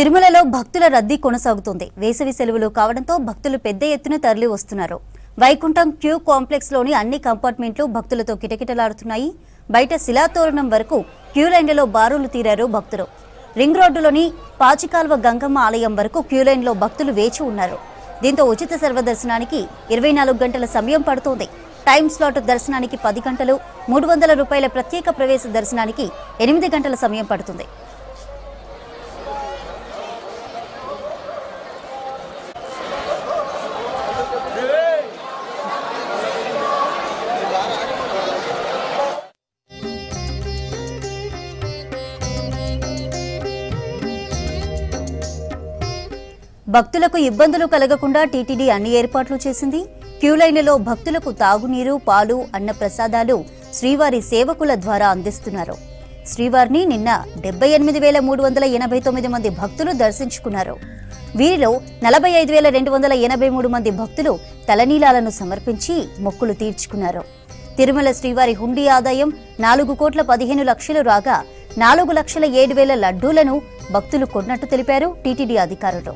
తిరుమలలో భక్తుల రద్దీ కొనసాగుతుంది. వేసవి సెలవులు కావడంతో భక్తులు పెద్ద ఎత్తున తరలి వస్తున్నారు. వైకుంఠం క్యూ కాంప్లెక్స్ లోని అన్ని కంపార్ట్మెంట్లు భక్తులతో కిటకిటలాడుతున్నాయి. బయట శిలాతోరణం వరకు క్యూ లైన్లలో బారులు తీరారు భక్తులు. రింగ్ రోడ్డులోని పాచికాల్వ గంగమ్మ ఆలయం వరకు క్యూ లైన్లో భక్తులు వేచి ఉన్నారు. దీంతో ఉచిత సర్వదర్శనానికి 24 గంటల సమయం పడుతోంది. టైం స్లాట్ దర్శనానికి 10 గంటలు, 300 రూపాయల ప్రత్యేక ప్రవేశ దర్శనానికి 8 గంటల సమయం పడుతుంది. భక్తులకు ఇబ్బందులు కలగకుండా టీటీడీ అన్ని ఏర్పాట్లు చేసింది. క్యూ లైన్లలో భక్తులకు తాగునీరు, పాలు, అన్న ప్రసాదాలు శ్రీవారి సేవకుల ద్వారా అందిస్తున్నారు. శ్రీవారిని నిన్న 78,389 మంది భక్తులు దర్శించుకున్నారు. వీరిలో 45,283 మంది భక్తులు తలనీలాలను సమర్పించి మొక్కులు తీర్చుకున్నారు. తిరుమల శ్రీవారి హుండీ ఆదాయం 4,15,00,000 రాగా 4,07,000 లడ్డూలను భక్తులు కొన్నట్టు తెలిపారు టీటీడీ అధికారులు.